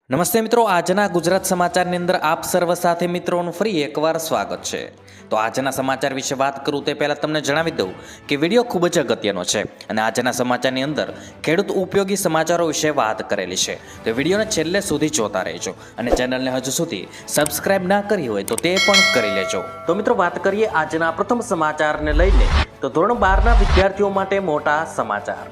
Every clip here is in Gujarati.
નમસ્તે મિત્રો, આજના ગુજરાત સમાચારની અંદર આપ સર્વ સાથે મિત્રોનું ફરી એકવાર સ્વાગત છે. તો આજના સમાચાર વિશે વાત કરું તે પહેલાં તમને જણાવી દઉં કે વિડીયો ખૂબ જ અગત્યનો છે અને આજના સમાચારની અંદર ખેડૂત ઉપયોગી સમાચારો વિશે વાત કરેલી છે. તો વિડીયોને છેલ્લે સુધી જોતા રહેજો અને ચેનલને હજુ સુધી સબસ્ક્રાઇબ ના કરી હોય તો તે પણ કરી લેજો. તો મિત્રો વાત કરીએ આજના પ્રથમ સમાચારને લઈને, તો ધોરણ 12ના વિદ્યાર્થીઓ માટે મોટા સમાચાર.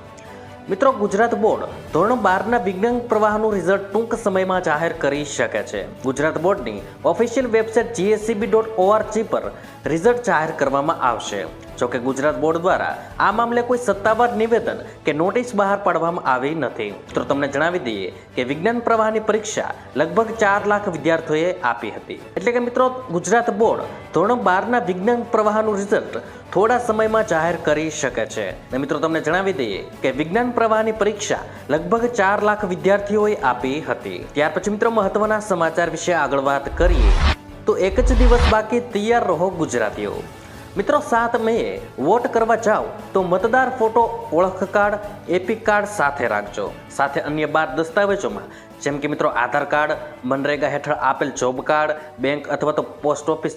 મિત્રો, ગુજરાત બોર્ડ ધોરણ 12ના વિજ્ઞાન પ્રવાહનું રિઝલ્ટ ટૂંક સમયમાં જાહેર કરી શકે છે. ગુજરાત બોર્ડની ઓફિશિયલ વેબસાઇટ GSEB.org પર રિઝલ્ટ જાહેર કરવામાં આવશે. જોકે ગુજરાત બોર્ડ દ્વારા આ મામલે કોઈ સત્તાવાર નિવેદન કે નોટિસ બહાર પાડવામાં આવી નથી. તો તમને જણાવી દઈએ કે વિજ્ઞાન પ્રવાહની પરીક્ષા લગભગ 4 લાખ વિદ્યાર્થીઓએ આપી હતી. એટલે કે મિત્રો, ગુજરાત બોર્ડ ધોરણ 12ના વિજ્ઞાન પ્રવાહનું રિઝલ્ટ થોડા સમયમાં જાહેર કરી શકે છે. અને મિત્રો તમને જણાવી દઈએ કે વિજ્ઞાન પ્રવાહની પરીક્ષા લગભગ 4 લાખ વિદ્યાર્થીઓએ આપી હતી. ત્યાર પછી મિત્રો મહત્વના સમાચાર વિશે આગળ વાત કરીએ, તો એક જ દિવસ બાકી, તૈયાર રહો ગુજરાતીઓ. મિત્રો, 7 મેએ વોટ કરવા જાઓ તો મતદાર ફોટો, ઓળખ કાર્ડ, એપિક કાર્ડ સાથે રાખજો. સાથે અન્ય 12 દસ્તાવેજોમાં જેમ કે મિત્રો આધાર કાર્ડ, મનરેગા હેઠળ આપેલ જોબ કાર્ડ, બેંક અથવા તો પોસ્ટ ઓફિસ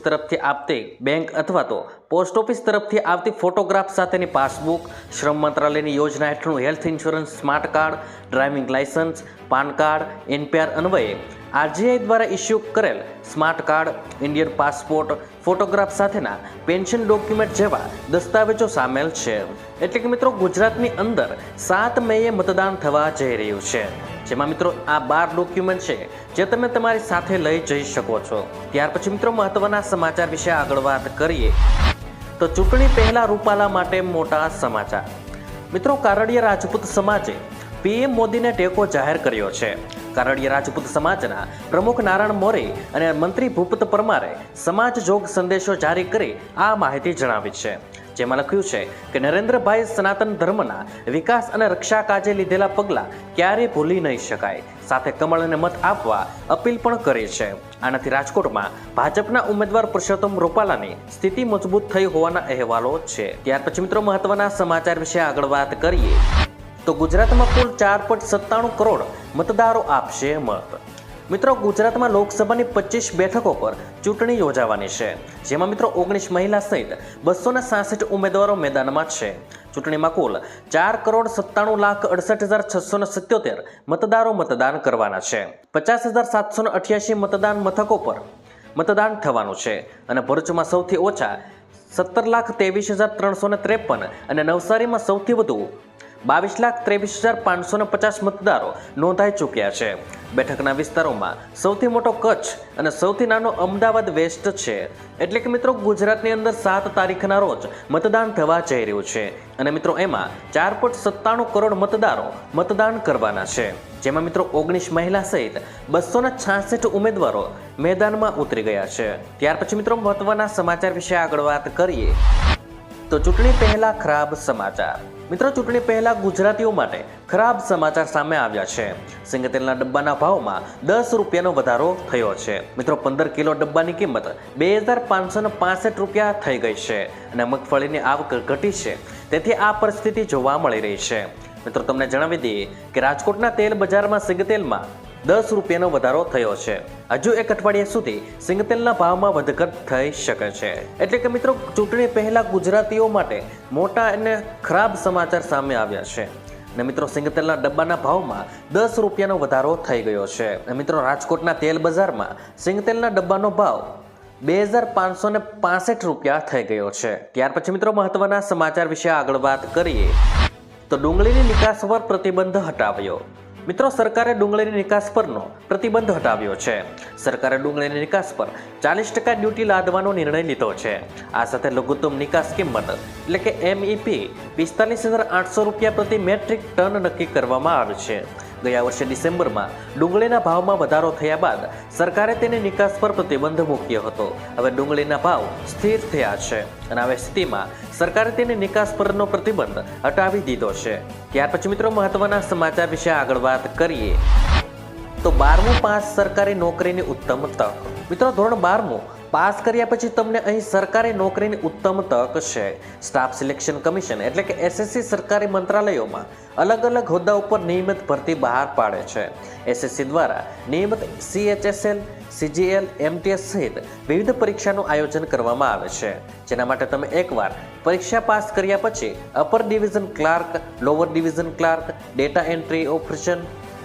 તરફથી આવતી ફોટોગ્રાફ સાથેની પાસબુક, શ્રમ મંત્રાલયની યોજના હેઠળનું health insurance smart card, driving licence, PAN card, NPR અન્વયે RGI દ્વારા ઇસ્યુ કરેલ smart card, Indian passport, photograph સાથેના પેન્શન ડોક્યુમેન્ટ જેવા દસ્તાવેજો સામેલ છે. એટલે કે મિત્રો ગુજરાતની અંદર 7 મેએ મતદાન થવા જઈ રહ્યું છે, જેમાં મિત્રો આ 12 ડોક્યુમેન્ટ છે જે તમે તમારી સાથે લઈ જઈ શકો છો. ત્યાર પછી મિત્રો મહત્વના સમાચાર વિશે આગળ વાત કરીએ, તો ચૂંટણી પહેલા રૂપાલા માટે મોટા સમાચાર. મિત્રો, કારડિયા રાજપૂત સમાજે PM મોદીને ટેકો જાહેર કર્યો છે. કારડિયા રાજપૂત સમાજના પ્રમુખ નારાયણ મોરે અને મંત્રી ભૂપત પરમારે સમાજ જોગ સંદેશો જારી કરી આ માહિતી જણાવી છે. જેમાં લખ્યું છે કે નરેન્દ્રભાઈ સનાતન ધર્મના વિકાસ અને રક્ષા કાજે લીધેલા પગલાં ક્યારેય ભૂલી નહીં શકાય. સાથે કમળને મત આપવા અપીલ પણ કરી છે. આનાથી રાજકોટમાં ભાજપના ઉમેદવાર પુરુષોત્તમ રૂપાલાની સ્થિતિ મજબૂત થઈ હોવાના અહેવાલો છે. ત્યાર પછી મિત્રો મહત્વના સમાચાર વિશે આગળ વાત કરીએ, તો ગુજરાતમાં કુલ 4.97 કરોડ મતદારો આપશે મત. મિત્રો, ગુજરાતમાં લોકસભાની 25 બેઠકો પર ચૂંટણી યોજાવાની છે, જેમાં મિત્રો 19 મહિલા સહિત 266 ઉમેદવારો મેદાનમાં છે. ચૂંટણીમાં કુલ 4,97,68,677 મતદારો મતદાન કરવાના છે. 50,788 મતદાન મથકો પર મતદાન થવાનું છે અને ભરૂચમાં સૌથી ઓછા 17,23,353 અને નવસારીમાં સૌથી વધુ 22,23,550 મતદારો નોંધાઈ ચૂક્યા છે. બેઠકના વિસ્તારોમાં સૌથી મોટો કચ્છ અને સૌથી નાનો અમદાવાદ વેસ્ટ છે. એટલે કે મિત્રો ગુજરાતની અંદર 7 તારીખના રોજ મતદાન થવા જઈ રહ્યું છે અને મિત્રો એમાં 4.97 કરોડ મતદારો મતદાન કરવાના છે, જેમાં મિત્રો 19 મહિલા સહિત 266 ઉમેદવારો મેદાનમાં ઉતરી ગયા છે. ત્યાર પછી મિત્રો મહત્વના સમાચાર વિશે આગળ વાત કરીએ, તો ચૂંટણી પહેલા ખરાબ સમાચાર. મિત્રો, ચૂંટણી પહેલા ગુજરાતીઓ માટે ખરાબ સમાચાર સામે આવ્યા છે. સિંગતેલના ડબ્બાના ભાવમાં 10 રૂપિયાનો વધારો થયો છે. મિત્રો, 15 કિલો ડબ્બાની કિંમત 2,565 રૂપિયા થઈ ગઈ છે અને મગફળીની આવક ઘટી છે. તેથી આ પરિસ્થિતિ જોવા મળી રહી છે. મિત્રો, તમને જણાવી દઈએ કે રાજકોટના તેલ બજારમાં સિંગતેલમાં 10 રૂપિયાનો વધારો થયો છે. હજુ એક અઠવાડિયા સુધી સિંગતેલના ભાવમાં વધઘટ થઈ શકે છે. એટલે કે મિત્રો ચૂંટણી પહેલા ગુજરાતીઓ માટે મોટા અને ખરાબ સમાચાર સામે આવ્યા છે. અને મિત્રો સિંગતેલના ડબ્બાના ભાવમાં 10 રૂપિયાનો વધારો થઈ ગયો છે. અને મિત્રો રાજકોટના તેલ બજારમાં સિંગતેલના ડબ્બાનો ભાવ 2,565 રૂપિયા થઈ ગયો છે. ત્યાર પછી મિત્રો મહત્વના સમાચાર વિશે આગળ વાત કરીએ, તો ડુંગળીની નિકાસ પર પ્રતિબંધ હટાવ્યો. મિત્રો, સરકારે ડુંગળીની નિકાસ પરનો પ્રતિબંધ હટાવ્યો છે. સરકારે ડુંગળીની નિકાસ પર 40% ડ્યુટી લાદવાનો નિર્ણય લીધો છે. આ સાથે લઘુત્તમ નિકાસ કિંમત એટલે કે MEP 45,800 રૂપિયા પ્રતિ મેટ્રિક ટન નક્કી કરવામાં આવી છે. ગયા વર્ષે ડિસેમ્બરમાં ડુંગળીના ભાવમાં વધારો થયા બાદ સરકારે તેની નિકાસ પર પ્રતિબંધ મૂક્યો હતો. હવે ડુંગળીના ભાવ સ્થિર થયા છે અને આવી સ્થિતિમાં સરકારે તેની નિકાસ પરનો પ્રતિબંધ હટાવી દીધો છે. ત્યાર પછી મિત્રો મહત્વના સમાચાર વિશે આગળ વાત કરીએ, તો 12મું પાસ સરકારી નોકરીની ઉત્તમ તક. મિત્રો, ધોરણ 12મું પાસ કર્યા પછી તમને અહીં સરકારી નોકરીની ઉત્તમ તક છે. સ્ટાફ સિલેક્શન કમિશન એટલે કે એસએસસી સરકારી મંત્રાલયોમાં અલગ અલગ હોદ્દા ઉપર નિયમિત ભરતી બહાર પાડે છે. એસએસસી દ્વારા નિયમિત CHSL, CGL, MTS સહિત વિવિધ પરીક્ષાનું આયોજન કરવામાં આવે છે, જેના માટે તમે એકવાર પરીક્ષા પાસ કર્યા પછી upper division clerk, lower division clerk, data entry operation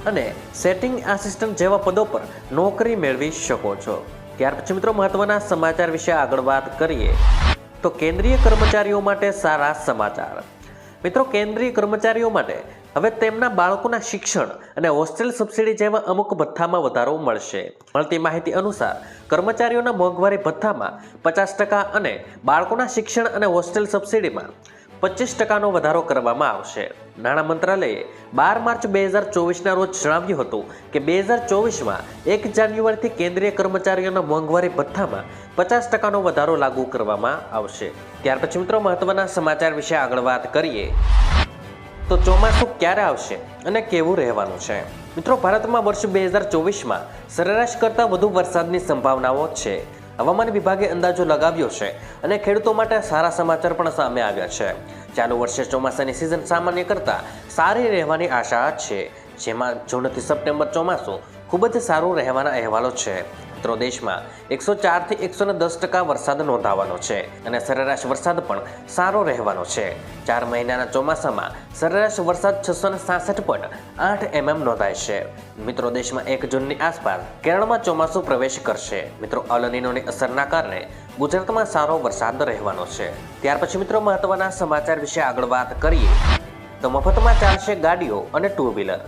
અને સેટિંગ આસિસ્ટન્ટ જેવા પદો પર નોકરી મેળવી શકો છો. ત્યાર પછી મિત્રો મહત્વના સમાચાર વિશે આગળ વાત કરીએ તો કેન્દ્રીય કર્મચારીઓ માટે સારા સમાચાર. મિત્રો, કેન્દ્રીય કર્મચારીઓ માટે હવે તેમના બાળકોના શિક્ષણ અને હોસ્ટેલ સબસિડી જેવા અમુક ભથ્થામાં વધારો મળશે. મળતી માહિતી અનુસાર કર્મચારીઓના મોંઘવારી ભથ્થામાં 50% અને બાળકોના શિક્ષણ અને હોસ્ટેલ સબસિડીમાં 25%નો વધારો કરવામાં આવશે. નાણાં મંત્રાલયે 12 માર્ચ 2024ના રોજ જણાવ્યું હતું કે 2024માં 1 જાન્યુઆરીથી કેન્દ્રીય કર્મચારીઓના મોંઘવારી ભથ્થામાં 50%નો વધારો લાગુ કરવામાં આવશે. ત્યાર પછી મિત્રો મહત્વના સમાચાર વિશે આગળ વાત કરીએ તો ચોમાસું ક્યારે આવશે અને કેવું રહેવાનું છે. મિત્રો, ભારતમાં વર્ષ 2024માં સરેરાશ કરતાં વધુ વરસાદની સંભાવનાઓ છે. હવામાન વિભાગે અંદાજો લગાવ્યો છે અને ખેડૂતો માટે સારા સમાચાર પણ સામે આવ્યા છે. ચાલુ વર્ષે ચોમાસાની સિઝન સામાન્ય કરતાં સારી રહેવાની આશા છે, જેમાં જૂનથી સપ્ટેમ્બર ચોમાસું ખૂબ જ સારું રહેવાના અહેવાલો છે. મિત્રો, દેશમાં 104 થી 110% વરસાદ નોંધાવાનો છે અને સરેરાશ વરસાદ પણ સારો રહેવાનો છે. 4 મહિનાના ચોમાસામાં સરેરાશ વરસાદ 667.8 mm નોંધાય છે. મિત્રો, દેશમાં 1 જૂનની આસપાસ કેરળમાં ચોમાસું પ્રવેશ કરશે. મિત્રો, અલ નીનોની અસરના કારણે ગુજરાતમાં સારો વરસાદ રહેવાનો છે. ત્યાર પછી મિત્રો મહત્વના સમાચાર વિશે આગળ વાત કરીએ તો મફતમાં ચાલશે ગાડીઓ અને ટુ વ્હીલર.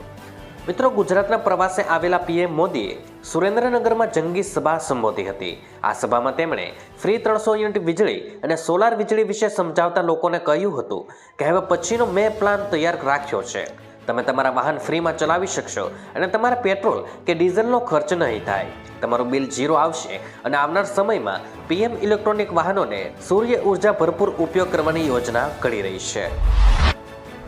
મિત્રો, ગુજરાતના પ્રવાસે આવેલા PM મોદીએ સુરેન્દ્રનગરમાં જંગી સભા સંબોધી હતી. આ સભામાં તેમણે ફ્રી 300 યુનિટ વીજળી અને સોલાર વીજળી વિશે સમજાવતા લોકોને કહ્યું હતું કે હવે પછીનો મેં પ્લાન તૈયાર રાખ્યો છે. તમે તમારા વાહન ફ્રીમાં ચલાવી શકશો અને તમારા પેટ્રોલ કે ડીઝલનો ખર્ચ નહીં થાય. તમારું બિલ 0 આવશે અને આવનાર સમયમાં PM ઇલેક્ટ્રોનિક વાહનોને સૂર્ય ઉર્જા ભરપૂર ઉપયોગ કરવાની યોજના ઘડી રહી છે.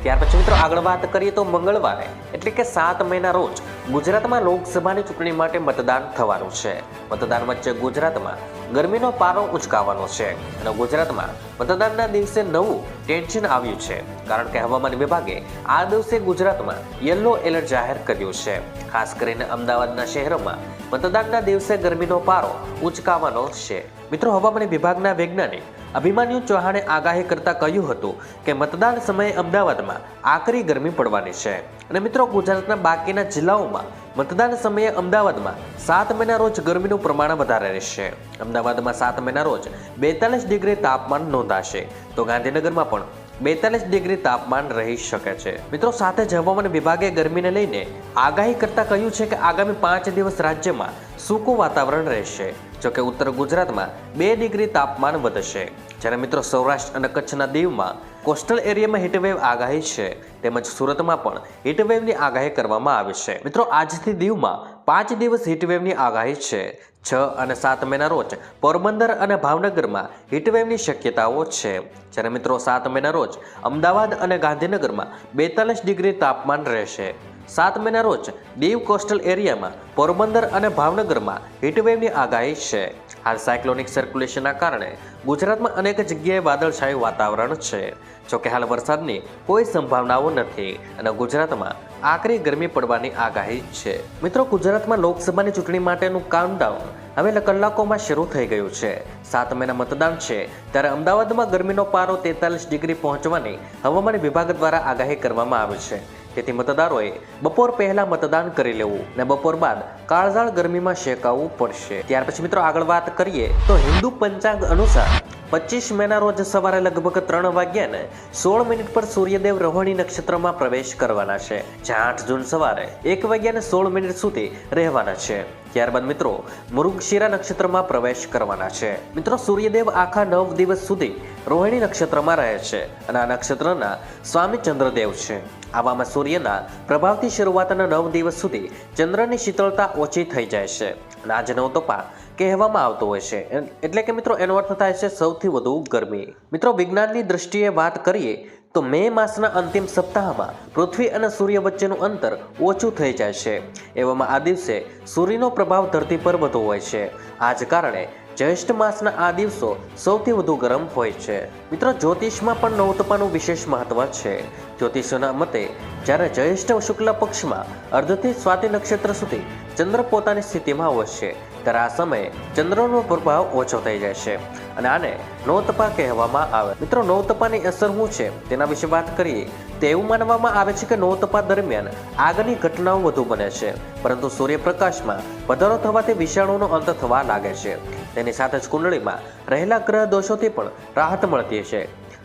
ત્યાર પછી મિત્રો આગળ વાત કરીએ તો મંગળવારે એટલે કે 7 મેના રોજ ગુજરાતમાં લોકસભાની ચૂંટણી માટે મતદાન થવાનું છે. મતદાન વચ્ચે ગુજરાતમાં ગરમીનો પારો ઉંચકાવાનો છે અને ગુજરાતમાં મતદાનના દિવસે નવું ટેન્શન આવ્યું છે, કારણ કે હવામાન વિભાગે આ દિવસે ગુજરાતમાં યલો એલર્ટ જાહેર કર્યું છે. ખાસ કરીને અમદાવાદના શહેરોમાં મતદાનના દિવસે ગરમીનો પારો ઉંચકાવાનો છે. મિત્રો, હવામાન વિભાગના વૈજ્ઞાનિક અભિમન્યુ ચૌહાણે આગાહી કરતા કહ્યું હતું કે મતદાન સમયે અમદાવાદમાં આકરી ગરમી પડવાની છે અને મિત્રો ગુજરાતના બાકીના જિલ્લાઓમાં મતદાન સમયે અમદાવાદમાં 7 મેના રોજ ગરમીનું પ્રમાણ વધારે રહેશે. અમદાવાદમાં 7 મેના રોજ 42 ડિગ્રી તાપમાન નોંધાશે તો ગાંધીનગરમાં પણ 42 ડિગ્રી તાપમાન રહી શકે છે. મિત્રો, સાથે જ હવામાન વિભાગે ગરમીને લઈને આગાહી કરતા કહ્યું છે કે આગામી 5 દિવસ રાજ્યમાં સૂકું વાતાવરણ રહેશે. જોકે ઉત્તર ગુજરાતમાં 2 ડિગ્રી તાપમાન વધશે, જ્યારે મિત્રો સૌરાષ્ટ્ર અને કચ્છના દીવમાં કોસ્ટલ એરિયામાં હીટવેવ આગાહી છે, તેમજ સુરતમાં પણ હીટવેવની આગાહી કરવામાં આવી છે. મિત્રો, આજથી દીવમાં 5 દિવસ હીટવેવની આગાહી છે. 6 અને 7 મેના રોજ પોરબંદર અને ભાવનગરમાં હીટવેવની શક્યતાઓ છે, જ્યારે મિત્રો 7 મેના રોજ અમદાવાદ અને ગાંધીનગરમાં 42 ડિગ્રી તાપમાન રહેશે. 7 મેના રોજ દીવ કોસ્ટલ એરિયામાં પોરબંદર અને ભાવનગરમાં હીટવેવની આગાહી છે. હાલ સાયક્લોનિક સર્ક્યુલેશનના કારણે ગુજરાતમાં અનેક જગ્યાએ વાદળછાયું વાતાવરણ છે. જોકે હાલ વરસાદની કોઈ સંભાવનાઓ નથી અને ગુજરાતમાં આકરી ગરમી પડવાની આગાહી છે. મિત્રો, ગુજરાતમાં લોકસભાની ચૂંટણી માટેનું કાઉન્ટડાઉન હવે કલાકોમાં શરૂ થઈ ગયું છે. 7 મેના મતદાન છે ત્યારે અમદાવાદમાં ગરમીનો પારો 43 ડિગ્રી પહોંચવાની હવામાન વિભાગ દ્વારા આગાહી કરવામાં આવી છે. તેથી મતદારોએ બપોર પહેલા મતદાન કરી લેવું અને બપોર બાદ કાળઝાળ ગરમીમાં શેકાવવું પડશે. ત્યાર પછી મિત્રો આગળ વાત કરીએ તો હિન્દુ પંચાંગ અનુસાર 25 મેના રોજ સવારે લગભગ 3 વાગ્યાને 16 મિનિટ પર સૂર્યદેવ રોહિણી નક્ષત્રમાં પ્રવેશ કરવાના છે, જ્યાં 8 જૂન સવારે 1 વાગ્યાને 16 મિનિટ સુધી રહેવાના છે. ત્યારબાદ મિત્રો મૃગશિરા નક્ષત્રમાં પ્રવેશ કરવાના છે. મિત્રો, સૂર્યદેવ આખા 9 દિવસ સુધી રોહિણી નક્ષત્રમાં રહે છે અને આ નક્ષત્રના સ્વામી ચંદ્રદેવ છે. આવામાં સૂર્યના પ્રભાવથી શરૂઆતના 9 દિવસ સુધી ચંદ્રની શીતળતા ઓછી થઈ જાય છે અને આ જ નવતપા કહેવામાં આવતો હોય છે. એટલે કે મિત્રો એનો અર્થ થાય છે સૌથી વધુ ગરમી. મિત્રો, વિજ્ઞાનની દ્રષ્ટિએ વાત કરીએ તો મે માસના અંતિમ સપ્તાહમાં પૃથ્વી અને સૂર્ય વચ્ચેનું અંતર ઓછું થઈ જાય છે. એવામાં આ દિવસે સૂર્યનો પ્રભાવ ધરતી પર વધુ હોય છે. આ જ કારણે જ્યેષ્ઠ માસના આ દિવસો સૌથી વધુ ગરમ હોય છે. મિત્રો, જ્યોતિષમાં પણ નવતપાનું વિશેષ મહત્વ છે. જ્યોતિષોના મતે જ્યારે જ્યેષ્ઠ શુક્લ પક્ષમાં અર્ધથી સ્વાતિ નક્ષત્ર સુધી ચંદ્ર પોતાની સ્થિતિમાં આવશે ત્યારે આ સમયે ચંદ્રનો પ્રભાવ ઓછો થઈ જાય છે અને આને નવતપા કહેવામાં આવે. મિત્રો, નવતપાની અસર શું છે તેના વિશે વાત કરીએ તો એવું માનવામાં આવે છે કે નવતપા દરમિયાન આગની ઘટનાઓ વધુ બને છે, પરંતુ સૂર્યપ્રકાશમાં વધારો થવાથી વિષાણુનો અંત થવા લાગે છે. તેની સાથે જ કુંડળીમાં રહેલા ગ્રહ દોષોથી પણ રાહત મળતી છે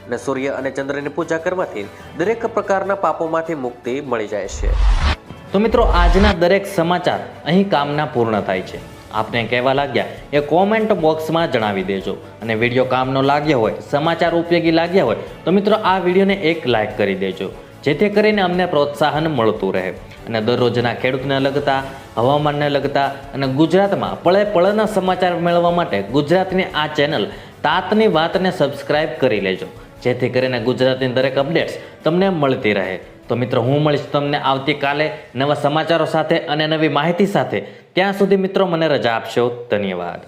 અને સૂર્ય અને ચંદ્રની પૂજા કરવાથી દરેક પ્રકારના પાપોમાંથી મુક્તિ મળી જાય છે. તો મિત્રો, આજના દરેક સમાચાર અહીં કામના પૂર્ણ થાય છે. આપને કહેવા લાગ્યા એ કોમેન્ટ બોક્સમાં જણાવી દેજો અને વિડીયો કામનો લાગ્યો હોય, સમાચાર ઉપયોગી લાગ્યા હોય તો મિત્રો આ વિડીયોને એક લાઈક કરી દેજો, જેથી કરીને અમને પ્રોત્સાહન મળતું રહે અને દરરોજના ખેડૂતને લગતા, હવામાનને લગતા અને ગુજરાતમાં પળે પળના સમાચાર મેળવવા માટે ગુજરાતની આ ચેનલ તાતની વાતને સબસ્ક્રાઇબ કરી લેજો, જેથી કરીને ગુજરાતની દરેક અપડેટ્સ તમને મળતી રહે. તો મિત્રો, હું મળીશ તમને આવતીકાલે નવા સમાચારો સાથે અને નવી માહિતી સાથે. ત્યાં સુધી મિત્રો મને રજા આપશો. ધન્યવાદ.